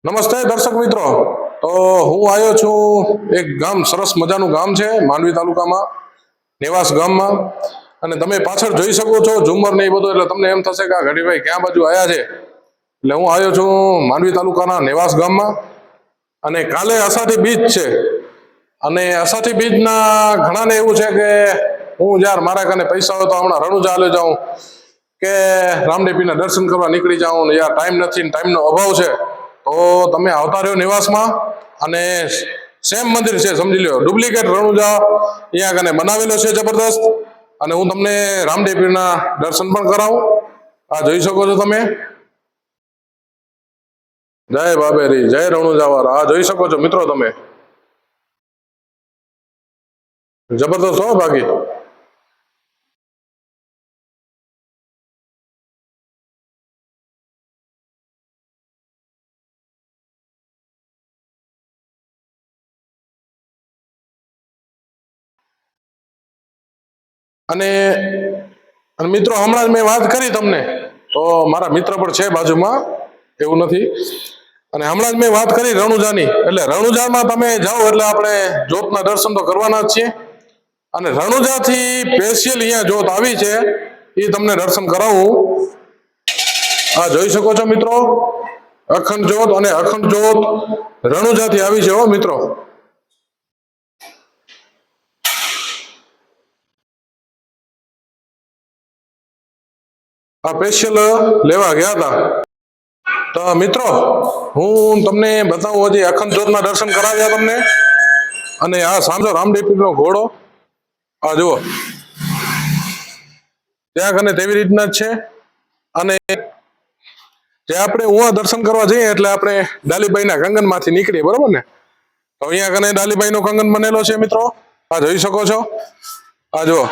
નમસ્તે દર્શક મિત્રો. તો હું આવ્યો છું એક ગામ, સરસ મજાનું ગામ છે માંડવી તાલુકામાં, નેવાસ ગામમાં. અને તમે પાછળ જોઈ શકો છો ઝુમર ને એ બધું, એટલે તમને એમ થશે કે આ ઘડીભાઈ ક્યાં બાજુ આવ્યા છે. એટલે હું આવ્યો છું માંડવી તાલુકાના નેવાસ ગામમાં. અને કાલે અષાઢી બીજ છે, અને અષાઢી બીજના ઘણાને એવું છે કે હું જ્યારે મારા કને પૈસા હોય તો હમણાં રણુજા હાલે જાઉં, કે રામદેવીના દર્શન કરવા નીકળી જાઉં, ને યાર ટાઈમ નથી ને ટાઈમનો અભાવ છે. તો તમે આવતા રહ્યો નિવાસમાં. અને સેમ મંદિર છે, સમજી લો ડુપ્લિકેટ રણુજા અહીંયા કને બનાવેલો છે જબરદસ્ત. અને હું તમને રામદેવીના દર્શન પણ કરાવું. આ જોઈ શકો છો તમે. જય બાબેરી, જય રણુજાવાળા. આ જોઈ શકો છો મિત્રો તમે, જબરદસ્ત હો બાકી. અને મિત્રો હમણાં જ મેં વાત કરી તમને, તો મારા મિત્ર પણ છે બાજુમાં, એવું નથી. અને હમણાં જ મેં વાત કરી રણુજાની, એટલે રણુજામાં તમે જાઓ એટલે આપણે જ્યોતના દર્શન તો કરવાના જ છીએ. અને રણુજાથી સ્પેશિયલ અહીંયા જ્યોત આવી છે, એ તમને દર્શન કરાવું. આ જોઈ શકો છો મિત્રો, અખંડ જ્યોત. અને અખંડ જ્યોત રણુજાથી આવી છે હો મિત્રો. આ સ્પેશિયલ લેવા ગયા હતા. તો મિત્રો હું તમને બતાવું, હજી અખંડ જ્યોતના દર્શન કરાવ્યા તમને. અને આ સાંભળો રામદેવીનો ઘોડો, આ જુઓ ત્યાં કને તેવી રીતના જ છે. અને જે આપણે ઉવા દર્શન કરવા જઈએ એટલે આપણે ડાલીબાઈના કંગનમાંથી નીકળીએ, બરોબર ને. તો અહીંયા કને ડાલીબાઈનો કંગન બનેલો છે મિત્રો, આ જોઈ શકો છો. આ જુઓ,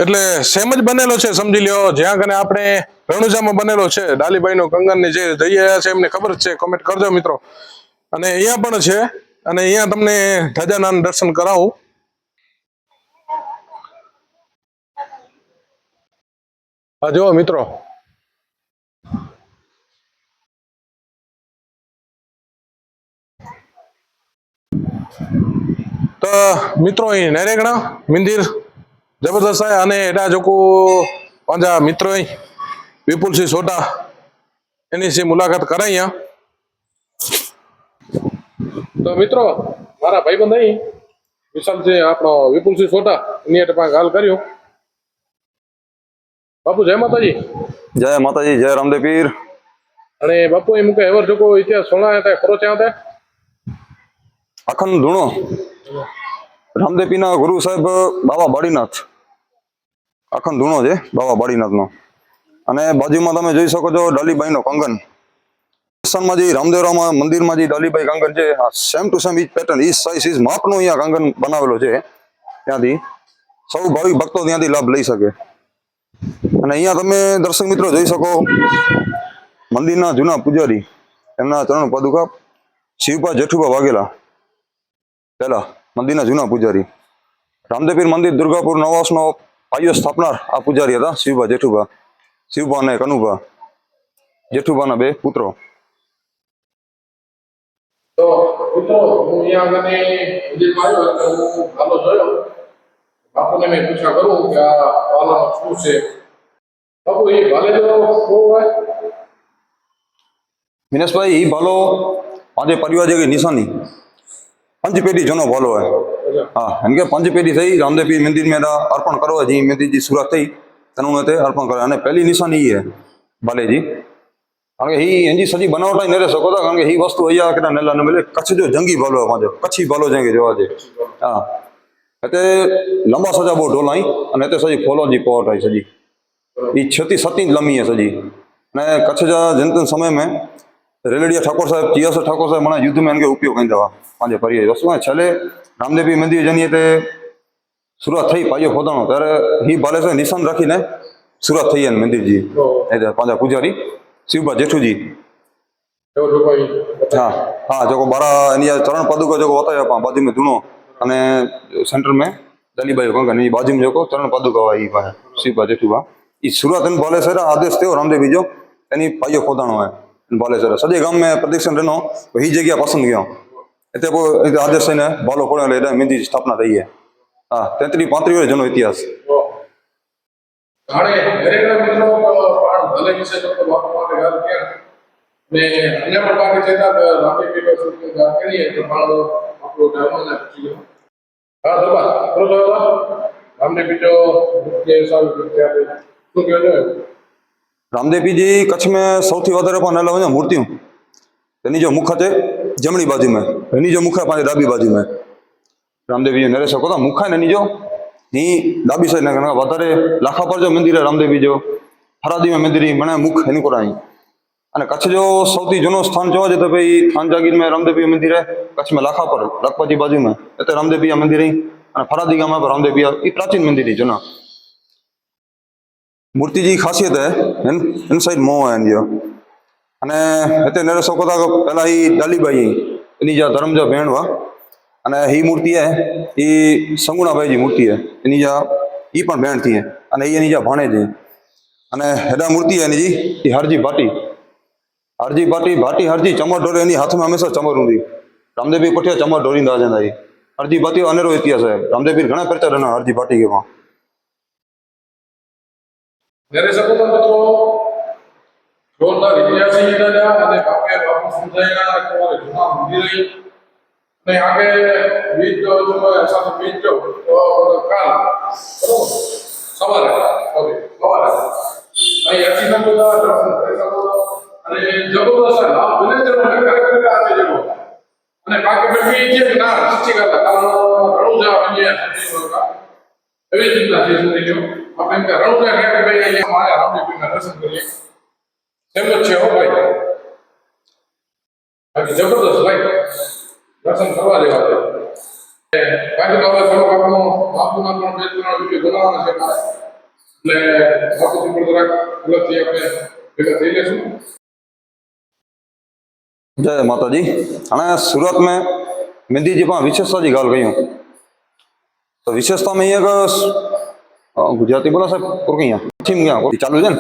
એટલે સેમ જ બનેલો છે, સમજી લ્યો. જ્યાં કને આપણે રણુજામાં બનેલો છે ડાલીબાઈનો કંગન, ને જે જઈ રહ્યા છે એમને ખબર જ છે, કોમેન્ટ કરજો મિત્રો. અને અહીંયા પણ છે, અને અહીંયા તમને ધજાના દર્શન કરાવું. આ જુઓ મિત્રો, તો મિત્રો અહીં નરેગણા મંદિર જબરદસ્ત છે. અને એના જોકો પાંજા મિત્રો વિપુલસિંહ સોઢા એની સી મુલાકાત કરાઈ. તો મિત્રો મારા ભાઈબંધ અહીં વિશાલસિંહ, આપણો વિપુલસિંહ સોઢા, એની એટલે પણ ગાલ કર્યો. બાપુ જય માતાજી. જય માતાજી, જય રામદેવ પીર. અને બાપુ એમ કે એવર જોકો ઇતિહાસ સોના હતા ખરો ત્યાં હતા. અખંડ ધૂણો રામદેવ પીરના ગુરુ સાહેબ બાબા બાળીનાથ, અખંડ ધૂણો છે બાબા બાળીનાથનો. અને બાજુમાં તમે જોઈ શકો છો ડાલીબાઈનો કંગન. માં જે રામદેવરામાં મંદિરમાં જે ડાલીબાઈ કંગન છે, આ સેમ ટુ સેમ ઈજ પેટર્ન, ઈજ સાઇઝ, ઈજ માપનો અહીંયા કંગન બનાવેલો છે. ત્યાંથી સૌ ભાવિક ભક્તો ત્યાંથી લાભ લઈ શકે. અને અહીંયા તમે દર્શક મિત્રો જોઈ શકો, મંદિરના જૂના પૂજારી, એમના ચરણ પાદુકા શિવપા જેઠુબા વાઘેલા, પહેલા મંદિરના જૂના પૂજારી. રામદેવપીર મંદિર દુર્ગાપુર નવાસનો પાયો સ્થાપનાર આ પૂજારી હતા, શિવપા જેઠુબા. શિવપા અને કનુભા જેઠુબાના બે પુત્રો. તો મિત્રો હું અહીંયા આગળ મંદિરમાં આવ્યો એટલે હું ભાલો જોયો. બાપુને મેં પૂછા કરું કે આ ભાલામાં શું છે. બાપુ એ ભાલે તો શું હોય? વિનેશભાઈ, એ ભાલો પાંચે પરિવાર જેવી નિશાની, પંચપેટી જૂનો ભાલો હોય. હા, એમ કે પંચપેટી થઈ રામદેવપીર મંદિર में अर्पण करवा जी, मंदिर जी शुरुआत થઈ તેનું તે અર્પણ કરે. અને પહેલી નિશાની એ ભાલેજી, કારણ કે એ એની સજી બનાવટા નરે શકો હતા, કારણ કે એ વસ્તુ અહીંયા કેટલા નેલા ન મળે. કચ્છ જો જંગી ભાલો પાંચો, કચ્છી ભાલો જંગી જોવા છે. હા, એટલે લંબા સજા બહુ ઢોલાઈ, અને તે સજી ફોલોજી પોટ આવી સજી એ 36 લંબી है सजी. અને કચ્છ જનતન સમય में रेलडिया ठाकुर साहब, चियासर ठाकुर साहब મને युद्ध में इनके उपयोग कर दवा પાંચે परिये वस्तु है. छले रामदेवी मंदिर जनिए ते शुरुआत થઈ પાયો ખોદાણો, ત્યારે ही ભાલે છે નિશાન રાખીને शुरुआत થઈ એને મંદિરજી. એટલે પાંચા પૂજારી શિવબા જેઠુજી. હા હા, જો બારા એની ચરણ પાદુકા જો હોતા है बाजू में धूणो, અને सेंटर में दलीबाई कंगन, बाजू में जो चरण पादुका आई है. શિવભા જેઠુભા એ सूरत इन बालेसर आदेश थे रामदेव बीजो एनी पाइयो खोदाणो है इन बालेसर सॼे गाम में प्रदीक्षण ॾिनो ही जगह पसंद कयो हिते पोइ आदेश ने बालो खोड़े हेॾे मेहंदी जी स्थापना थी है हाँ 33-35 जनो इतिहास हाणे દરેકના મિત્રો પણ ભલે વિશે તો બાપુ માટે વાત ક્યાં ને અન્ય પણ બાકી ચેતા રામદેવ પીર સુધી વાત કરીએ તો પણ આપણો ધર્મને પૂછી હા દરબાર બરોબર રામદેવ પીર મુખ્ય સાહેબ ત્યારે શું કહો છો रामदेव पीर जी कच्छ में सौथी वधारे पण हल वञो मूर्तियूं एनी जो मुख ते जमणी बाजू में एनी जो मुख पंहिंजे ડાબી बाजू में रामदेव पीर नरेश को था मुख है एनी जो ही ડાબી साइड ने वधारे लाखापर जो मंदिर है रामदेव पीर जो हरादी में मंदिर मने मुख एनी को आई અને કચ્છ जो સૌથી જૂનો સ્થાન જોવા જઈએ તો ભાઈ થાન જાગીર में रामदेव पीर मंदिर है कच्छ में लाखापर लखपत जी बाजू में इतने रामदेव पीर मंदिर है અને फरादी गाम में रामदेव पीर ये प्राचीन मंदिर है जूना मूर्ति जी खासियत है इन साइड मोह है जो अने हिते नरेश को था पहला ही डालीबाई एनी जा धर्म जा भेण हुआ अने ही मूर्ति है ये संगुणाबाई जी मूर्ति है एनी जा ई पण भेण थी है अने ई एनी जा भाणे जी अने हेडा मूर्ति है एनी जी ई हरजी भाटी भाटी हरजी चमर ढोरे एनी हाथ में हमेशा चमर हूंदी रामदेव पीर पुठिया चमर ढोरींदा जंदा ही हरजी भाटी अनेरो इतिहास है रामदेव पीर घणा परचा ॾिना हरजी भाटी के मां ત્યારે સપોતા મિત્રો જોરદાર ઇતિહાસ છે દાદા અને બાપે બાપુ સમજાયા તમારે જૂના મંદિર અને આગે બીજ જો સાથે બીજ જો તો કાલ સવારે સવારે અહીં અચી નંબર દર્શન કરી શકો અને જબરદસ્ત લાભ વિલેજરો ને ખરેખર આપે જેવો અને બાકી બેઠી છે કે ના સાચી વાત કારણ ઘણું જ બન્યા એવી રીતના છે શું જો આપણે કે રણુજા કે ભાઈ અહીંયા મારે રામદેવ પીરના દર્શન કરીએ એમ જ છે હો ભાઈ બાકી જબરદસ્ત ભાઈ દર્શન કરવા જેવા છે બાકી તો હવે થોડો આપણો બાપુના પણ બે ત્રણ વિડીયો બનાવવાના છે મારે એટલે બાપુથી પણ જરાક અલગથી આપણે ભેગા થઈ લેશું जय माता जी हाँ सूरत में मेहंदी जी पास विशेषता की गाल कयूं तो विशेषता में ये गुजराती बोला साहब कहीं थीम क्या चालू है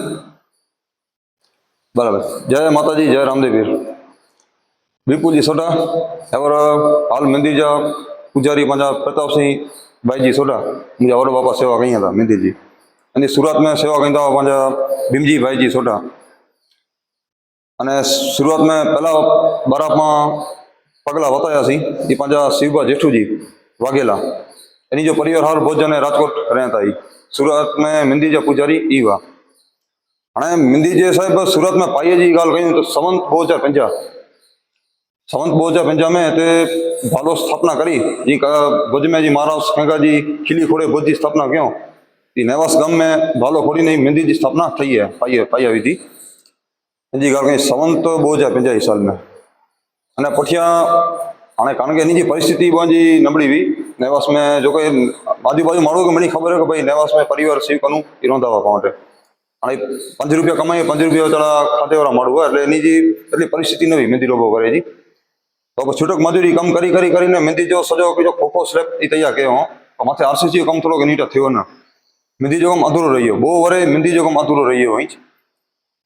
बराबर जय माता जी जय रामदेव पीर विपुल जी सोडा और हाल मेहंदी जा पुजारी पंजा प्रताप सिंह भाई जी सोडा मुझे और बापा सेवा कई था मेहंदी जी यानी सूरत में सेवा कई था पंजा भीमजी भाई जी सोडा અને શરૂઆત में पहला बारापમાં પગલા વતાયા सी એ પાંજા શિવભા જેઠુજી વાઘેલા એની જો પરિવાર હાલ ભોજન રાજકોટ રહેતા ही सूरत में मेहंदी जा पुजारी ई हुआ हाणे मेहंदी जे साहिब सूरत में पाईअ जी ॻाल्हि कयूं तो संवत 2050 में हिते भालो स्थापना करी जी भुज में जी महाराज खंगा जी खिली खोड़े भुज जी स्थापना कयूं ई नेवास गाम में भालो खोड़ी नहीं मेहंदी जी स्थापना थी है पाई हुई थी जी ॻाल्हि कई संवत 2050 साल में अने पुठियां हाणे कारण के इन्हीं जी परिस्थिति पंहिंजी नबड़ी हुई नेवास में जो कि आजू बाजू माण्हू खे मनी ख़बर है कि भाई नेवास में परिवार सेव कनू ई रहंदा हुआ पाण वटि हाणे 5 रुपया कमाए 5 रुपया वेचारा खाते वारा माण्हू हुआ એટલે એની जी એટલી परिस्थिति न हुई मेहंदी लोगो करे जी तो छूटक मजूरी कम करी ने मेहंदी जो सॼो जो खोखो स्लेब ई तैयार कयो मथे आरसीसी जो कमु थोरो नीट थियो न मेहंदी जो कमु अधूरो रही वियो पोइ वरी मेहंदी जो कमु अधूरो रही वियो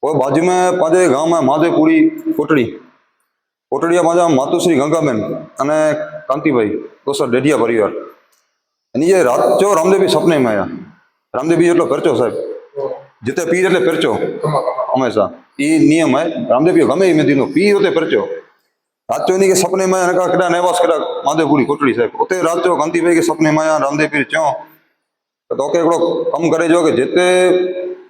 और बाजू में पंहिंजे गांव में महादेवपुरी कोटड़िया पंहिंजा मातुश्री गंगाबेन अने कांतिभाई दोस्त डेढिया परिवार एनी जे रात जो रामदेव पीर सपने में आया रामदेव पीर एटलो परचो साहेब जिते पीर एटले परचो हमेशा ई नियम है रामदेव पीर गमे मेहंदी नो पीर उते परचो रात जो के सपने में आया केड़ा नेवास केड़ा महादेवपुरी कोटड़ी साहेब उते रात जो कांतिभाई के सपने में आया रामदेव पीर चो तो के हिकिड़ो कमु करे जो कि जिते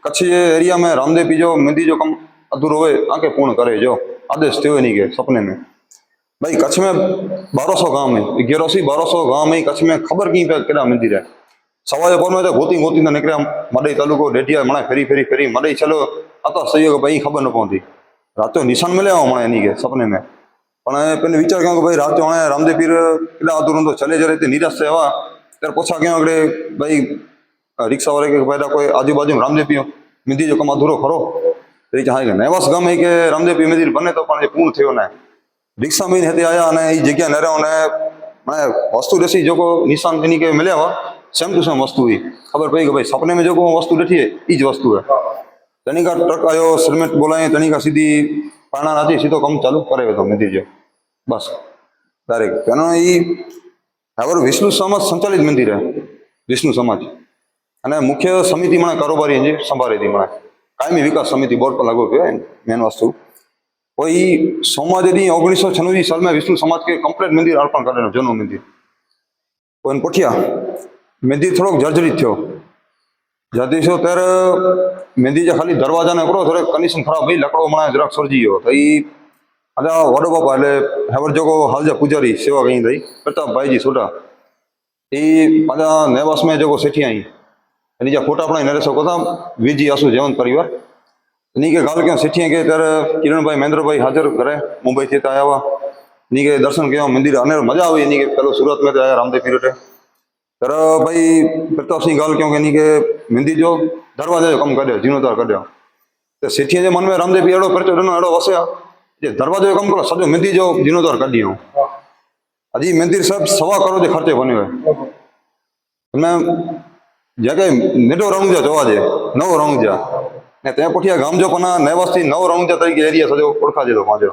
कच्छ जे एरिया में रामदेव पीर जो मेहंदी जो कमु अधूरो हुए आके पूर्ण करे जो आदेश थियो नहीं के सपने में भाई कच्छ में 1200 गांव में 1100 गांव में कच्छ में खबर की पे केड़ा मंदिर है सवाए पर में तो गोती न निकले मडई तालुको डेटिया मणा फेरी मडई चलो आता सही है भाई खबर न पहुंची रात जो निशान मिले मणा इन्हीं के सपने में पण पे विचार कयो कि भाई रात जो हाणे रामदेव पीर केड़ा अधूरो तो चले जरे ते निराश से आवा त्यारे पोछा कयो अगड़े भाई रिक्शा वाले के पैदा कोई आजू बाजू रामदेव पीर मेहंदी जो कम अधूरो खरो तरी चाहे नेवास गाम है कि रामदेव पीर मंदिर बने तो पण पूर्ण थियो ना रिक्शा में हिते आया अने ई जगह न रहो ने मैं वस्तु ॾिसी जेको निशान इन्हीं के मिलिया हुआ सेम टू सेम वस्तु हुई। खबर पई कि भाई सपने में जो को वस्तु ॾिठी है ई ज वस्तु है। तनी का ट्रक आयो, सिमेंट बोलाए, तनी का सीधी पाणा राजी सीधो कम चालू करे वेठो मंदिर जो बस डायरेक्ट तेनो ई હવે વિષ્ણુ સમાજ સંચાલિત મંદિર है વિષ્ણુ સમાજ અને મુખ્ય સમિતિ મને કારોબારી જે સંભાળે હતી મને કાયમી વિકાસ સમિતિ બોર્ડ પર લાગુ કહેવાય મેન વસ્તુ કોઈ સોમાજેથી 1996 साल में विष्णु समाज के कंप्लीट मंदिर अर्पण करेलो जूनो मंदिर कोई पुठिया मंदिर थोड़ो जर्जरित थो जाती छो त्यारे मंदिर जे खाली दरवाजा ने करो थोड़े कंडीशन खराब भई लकड़ो मणा જરાક सरजी गयो तो ई अदा वडो बापा એટલે હેવર જોગો હાલજા પૂજારી સેવા કઈ થઈ પ્રતાપભાઈજી સોટા એ અદા નેવાસ में જોગો સેઠી आई એની જે ફોટા પણ નરેશ કોતા વીજી આસુ જવન પરિવાર ની के गाल के सेठी के ત્યારે કિરણભાઈ મહેન્દ્રભાઈ હાજર કરે મુંબઈ થી આયા વા ની के दर्शन के मंदिर अने मजा आई ની के पेलो सूरत में आया रामदेव पीरियड तर भाई प्रताप सिंह गाल क्यों नी के मंदिर जो दरवाजा जो कम कर्यो जीर्णोद्धार कर्यो तो सेठी जे मन में रामदेव पीरियड परचो डनो एडो वसया जे दरवाजो कम करो सजो मंदिर जो जीर्णोद्धार कर दियो हजी मंदिर सब 1.25 करोड़ जे खर्चे बन्यो है मैं जगह नेडो रણુજા જોવા जे नवो रણુજા ने त्या पुठिया गाम जो पना नेवास थी नवो रણુજા तरीके एरिया सजो ओळखा जेतो पांचो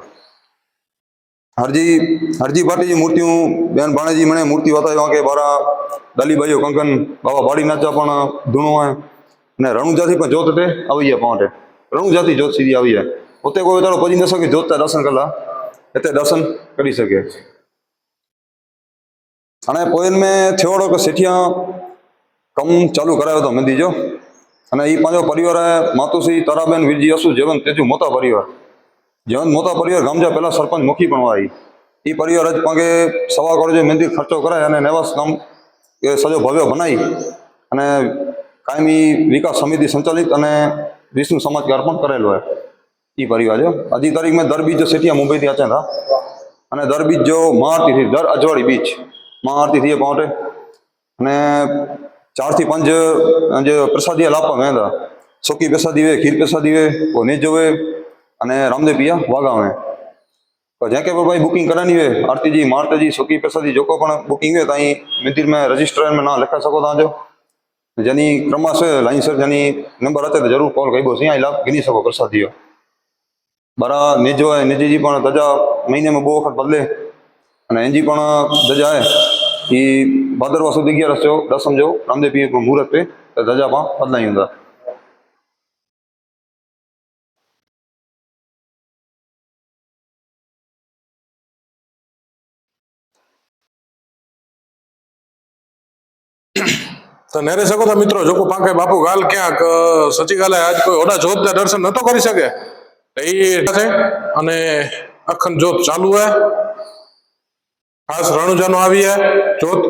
हरजी बाटी जी मूर्तियों बेन भाणेजी मने मूर्ति बतायो के बारा दलीबाईओ कंकन बाबा बाड़ी नाचा पण धूणो है ने रણુજા थी पण जोत ते आवी है पाटे रણુજા थी जोत सीधी आवी है उते कोई तारो पजी न सके जोत दर्शन करला एते दर्शन करी सके अने पोयन में थयोड़ो के सेठिया कम चालू करायो तो मंदिर जो अने ई पांचो परिवार है मातुश्री ताराबेन वीरजी असु जेवन तेजू मोटा परिवार जेवन मोटा परिवार गामजा पहला सरपंच मुखी पण आई ई परिवार ज पांगे 1.25 करोड़ जो मंदिर खर्चो कराय अने नेवास गाम के सजो भव्य बनाई अने कायमी विकास समिति संचालित अने विष्णु समाज के अर्पण करेलो है ई परिवार जो अजी तारीख में दर बीज जो सेठिया मुंबई थी आचा था अने दर बीज जो महाआरती थी दर अजवाड़ी बीच महाआरती थी पाटे अने 4 થી 5 जो प्रसादी लापा वेंदा सोकी प्रसादी वे खीर प्रसादी वे वो ने जोवे अने रामदेव पिया वागा में तो जेके भाई बुकिंग करानी वे आरती जी मारती जी सोकी प्रसादी जो को पण बुकिंग वे ताई मंदिर में रजिस्टर में ना लिखा सको ता जो जनी क्रम से लाइन सर जनी नंबर आते तो जरूर कॉल कईबो सी लाभ गिनी सको प्रसादी बरा निजो है निजी जी पण दजा महीने में 2 वखत बदले अने एंजी पण दजा है ई भादरवा सुद 11 जो दसम जो रामदेव पीर को मुहूर्त पे तो दजा पा बदलाई हुंदा तो नेरे सको तो मित्रों जो को पाके बापू गाल क्या सची गाल है आज कोई ओडा जोत ना दर्शन नतो करी सके तो ई छे अने अखंड जोत चालू है खास रણુજા नो आवी है जोत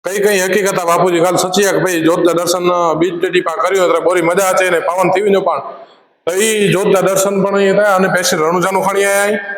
कई कई हकीकत बापूजी गाल सची है कि भाई जोत ना दर्शन बीज पेटी पा कर्यो એટલે બોરી મજા છે ને પાવન થીવી નો પણ તો ઈ જોત ના દર્શન પણ એ થાય અને પેશી રણુજા નું ખણી આયા